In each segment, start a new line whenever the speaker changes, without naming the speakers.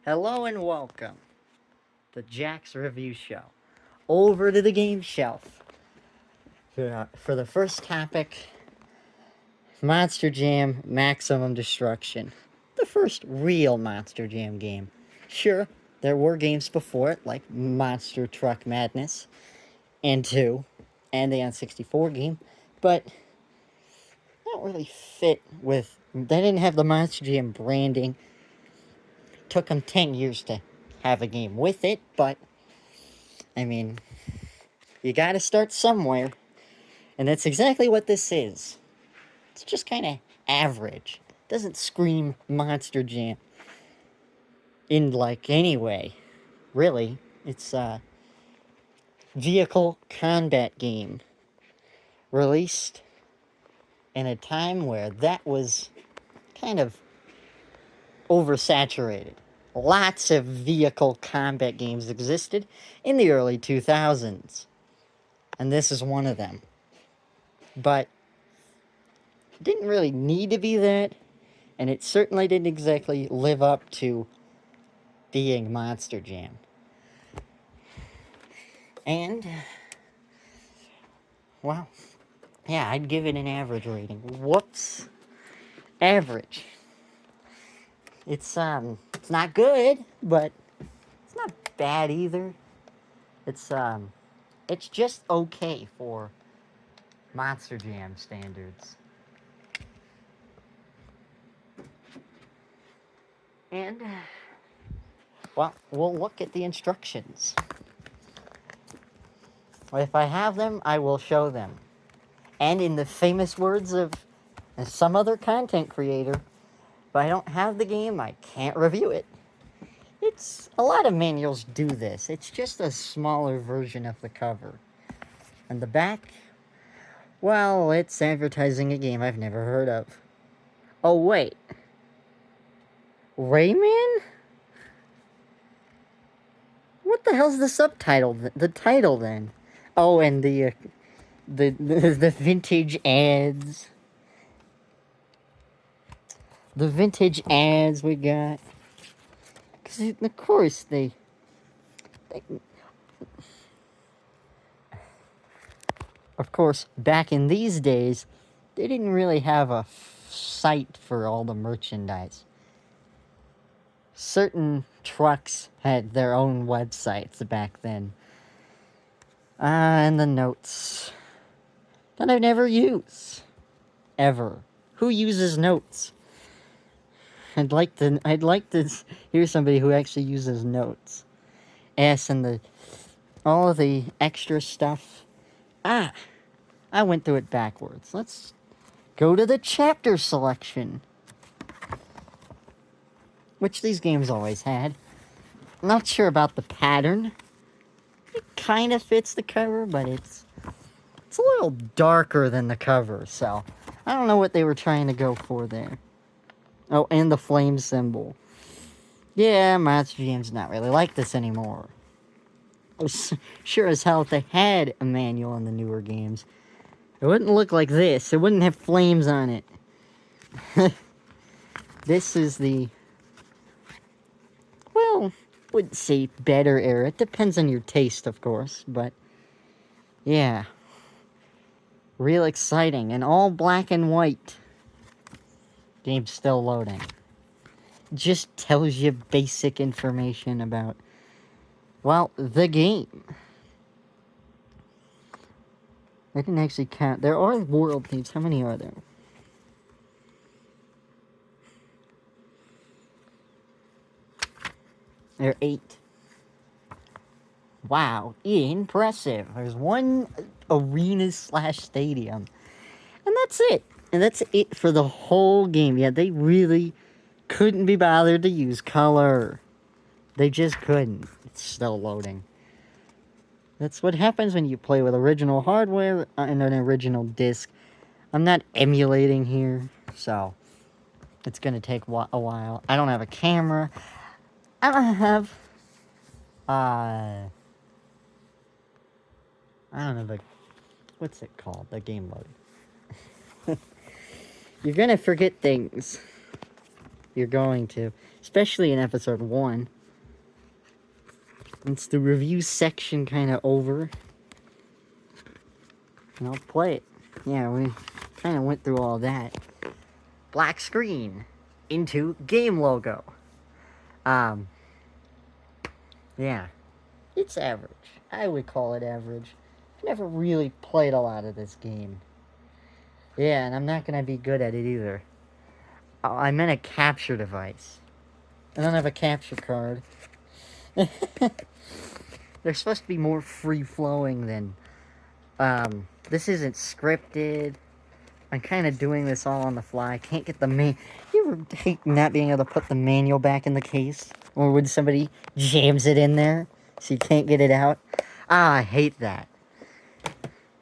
Hello and welcome to Jack's Review Show. Over to the game shelf. For the first topic, Monster Jam Maximum Destruction. The first real Monster Jam game. Sure, there were games before it, like Monster Truck Madness and 2, and the N64 game, but they don't really fit with... They didn't have the Monster Jam branding. Took them 10 years to have a game with it, but I mean, you gotta start somewhere, and that's exactly what this is. It's just kind of average. Doesn't scream Monster Jam in like any way. Really, it's a vehicle combat game released in a time where that was kind of oversaturated. Lots of vehicle combat games existed in the early 2000s, and this is one of them. But it didn't really need to be that, and it certainly didn't exactly live up to being Monster Jam. And, well, yeah, I'd give it an average rating. Whoops. Average. It's not good, but it's not bad either. It's just okay for Monster Jam standards. And, well, we'll look at the instructions. If I have them, I will show them. And in the famous words of some other content creator, if I don't have the game, I can't review it. It's a lot of manuals do this. It's just a smaller version of the cover. And the back, well, it's advertising a game I've never heard of. Oh, wait. Rayman? What the hell's the subtitle? The title, then? Oh, and the vintage ads. The vintage ads we got. Because, of course, they... Of course, back in these days, they didn't really have a site for all the merchandise. Certain trucks had their own websites back then. And the notes that I never use. Ever. Who uses notes? I'd like to hear somebody who actually uses notes. And all of the extra stuff. I went through it backwards. Let's go to the chapter selection, which these games always had. Not sure about the pattern. It kind of fits the cover, but it's a little darker than the cover, so I don't know what they were trying to go for there. Oh, and the flame symbol. Yeah, Monster Jam's not really like this anymore. Sure as hell if they had a manual in the newer games, it wouldn't look like this. It wouldn't have flames on it. This is the... Well, wouldn't say better era. It depends on your taste, of course, but... Yeah. Real exciting. And all black and white. Game's still loading. Just tells you basic information about, well, the game. I didn't actually count. There are world themes. How many are there? There are 8. Wow, impressive. There's one arena/stadium. And that's it. And that's it for the whole game. Yeah, they really couldn't be bothered to use color. They just couldn't. It's still loading. That's what happens when you play with original hardware and an original disc. I'm not emulating here, so it's going to take a while. I don't have a camera. I don't have... I don't know what's it called? The game load. You're going to forget things. You're going to. especially in episode 1. It's the review section kind of over. And I'll play it. Yeah, we kind of went through all that. Black screen into game logo. Yeah, it's average. I would call it average. I've never really played a lot of this game. Yeah, and I'm not gonna be good at it either. I meant a capture device. I don't have a capture card. They're supposed to be more free-flowing than... this isn't scripted. I'm kind of doing this all on the fly. I can't get the You ever hate not being able to put the manual back in the case? Or when somebody jams it in there so you can't get it out? Ah, I hate that.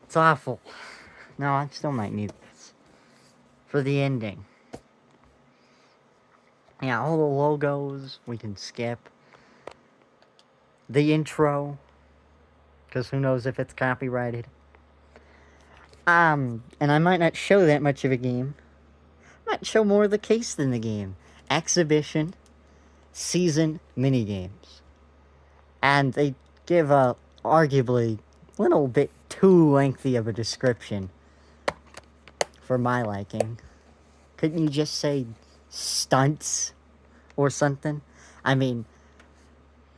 It's awful. No, I still might need this. For the ending. Yeah, all the logos we can skip. The intro. Because who knows if it's copyrighted. And I might not show that much of a game. I might show more of the case than the game. Exhibition, season, minigames. And they give a, arguably, little bit too lengthy of a description. For my liking. Couldn't you just say stunts or something? I mean,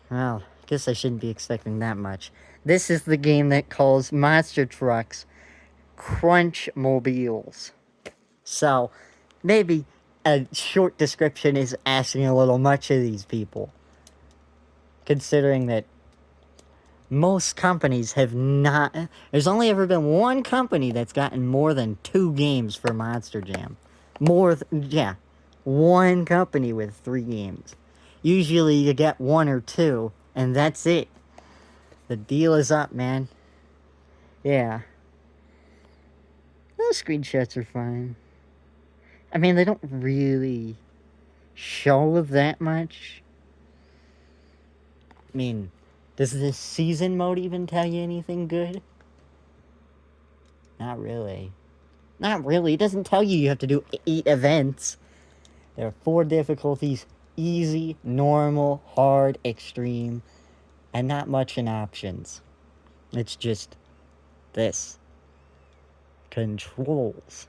well, I guess I shouldn't be expecting that much. This is the game that calls monster trucks Crunch Mobiles. So, maybe a short description is asking a little much of these people. Considering that most companies have not... There's only ever been one company that's gotten more than 2 games for Monster Jam. Yeah. One company with 3 games. Usually you get 1 or 2, and that's it. The deal is up, man. Yeah. Those screenshots are fine. I mean, they don't really show that much. I mean, does this season mode even tell you anything good? Not really. Not really. It doesn't tell you have to do 8 events. There are 4 difficulties. Easy, normal, hard, extreme, and not much in options. It's just this. Controls.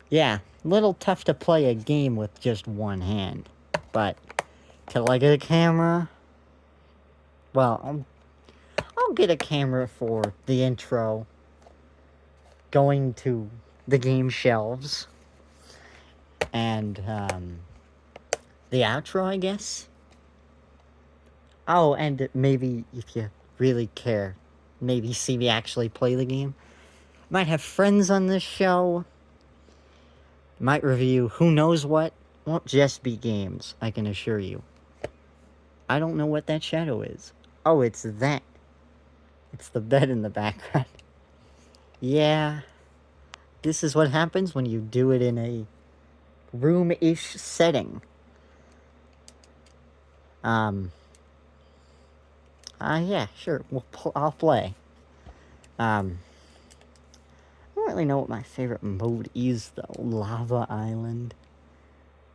Yeah, a little tough to play a game with just one hand. But, till I get a camera... Well, I'll get a camera for the intro. Going to the game shelves. And, the outro, I guess? Oh, and maybe, if you really care, maybe see me actually play the game. Might have friends on this show. Might review who knows what. Won't just be games, I can assure you. I don't know what that shadow is. Oh, it's that. It's the bed in the background. Yeah. This is what happens when you do it in a room-ish setting. Yeah, sure. I'll play. I don't really know what my favorite mode is, though. Lava Island.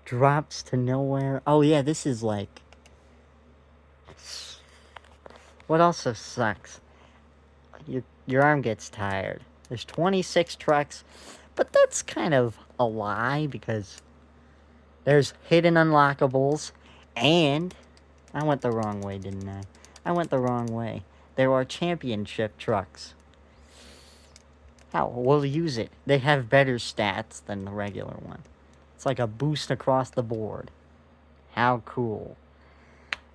Drops to nowhere. Oh, yeah, this is like... What also sucks? Your arm gets tired. There's 26 trucks, but that's kind of a lie, because there's hidden unlockables, and... I went the wrong way, didn't I? I went the wrong way. There are championship trucks. How? We'll use it. They have better stats than the regular one. It's like a boost across the board. How cool.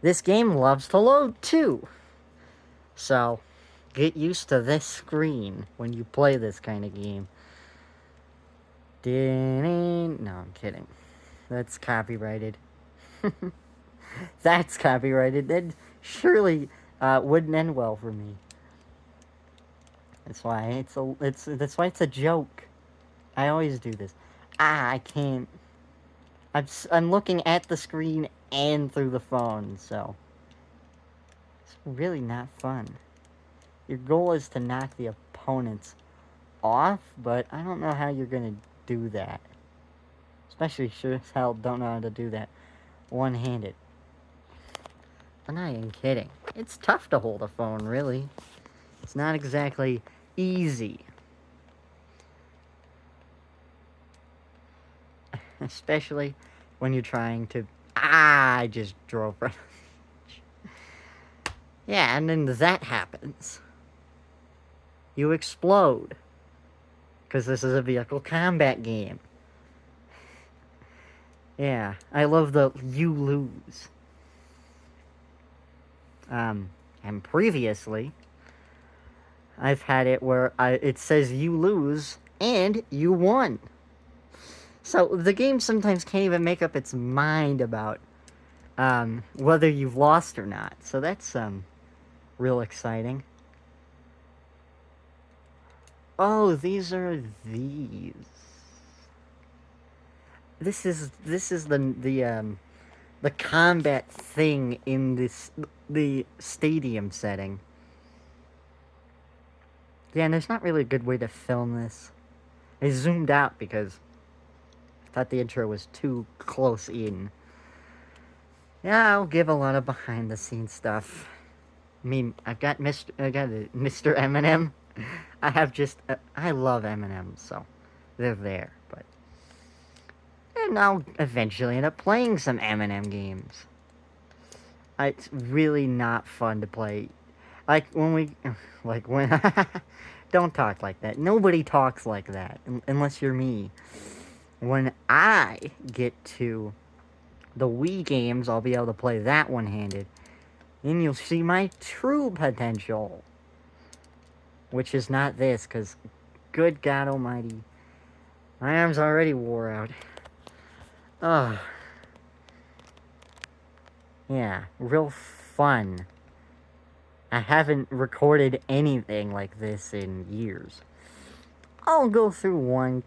This game loves to load, too. So, get used to this screen when you play this kind of game. No, I'm kidding. That's copyrighted. That's copyrighted. That surely wouldn't end well for me. That's why that's why it's a joke. I always do this. I can't. I'm looking at the screen and through the phone, so it's really not fun. Your goal is to knock the opponents off, but I don't know how you're gonna do that. Especially sure as hell don't know how to do that. one-handed. I'm not even kidding. It's tough to hold a phone, really. It's not exactly easy. Especially when you're trying to... I just drove right... Yeah, and then that happens. You explode. Because this is a vehicle combat game. Yeah, I love the you lose. And previously, I've had it where it says you lose and you won. So the game sometimes can't even make up its mind about whether you've lost or not. So that's real exciting. Oh, these are these. This is the combat thing in the stadium setting. Yeah, and there's not really a good way to film this. I zoomed out because I thought the intro was too close in. Yeah, I'll give a lot of behind-the-scenes stuff. I mean, I've got Mr. Eminem. I have just... I love Eminem, so they're there, but... And I'll eventually end up playing some Eminem games. It's really not fun to play. Like, when we... Like, when... Don't talk like that. Nobody talks like that, unless you're me. When I get to the Wii games, I'll be able to play that one-handed. Then you'll see my true potential. Which is not this, because good God almighty, my arms already wore out. Ugh. Yeah, real fun. I haven't recorded anything like this in years. I'll go through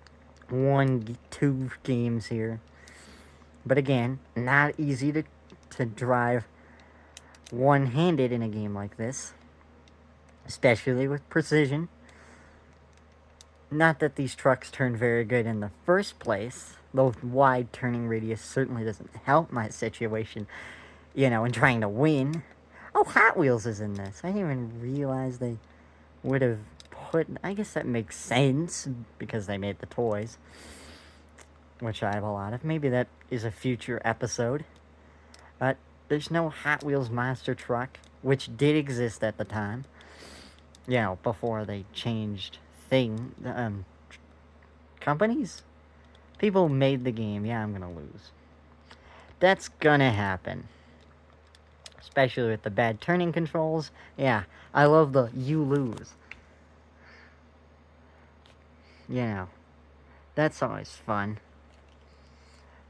two games here. But again, not easy to drive one-handed in a game like this. Especially with precision. Not that these trucks turn very good in the first place. The wide turning radius certainly doesn't help my situation, you know, in trying to win. Oh, Hot Wheels is in this. I didn't even realize they would have put... I guess that makes sense, because they made the toys. Which I have a lot of. Maybe that is a future episode. But there's no Hot Wheels monster truck, which did exist at the time. You know, before they changed companies? People made the game. Yeah, I'm gonna lose. That's gonna happen. Especially with the bad turning controls. Yeah, I love the you lose. You know, that's always fun.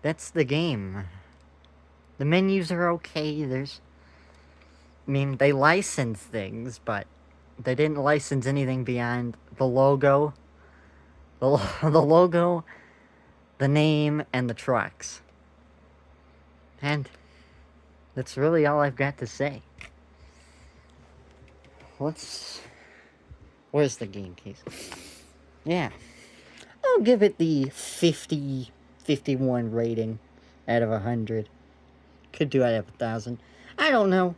That's the game. The menus are okay. I mean, they license things, but they didn't license anything beyond the logo. The logo, the name, and the trucks. And that's really all I've got to say. Where's the game case? Yeah. I'll give it the 51 rating out of 100. Could do it out of 1,000. I don't know.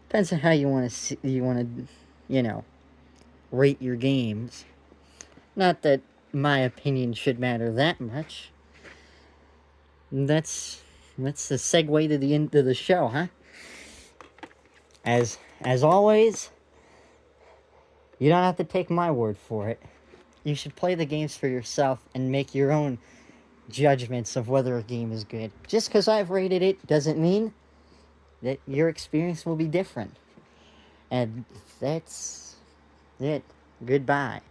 Depends on how you want to, you know, rate your games. Not that my opinion should matter that much. That's the segue to the end of the show, huh? As always, you don't have to take my word for it. You should play the games for yourself and make your own judgments of whether a game is good. Just because I've rated it doesn't mean that your experience will be different. And that's it. Goodbye.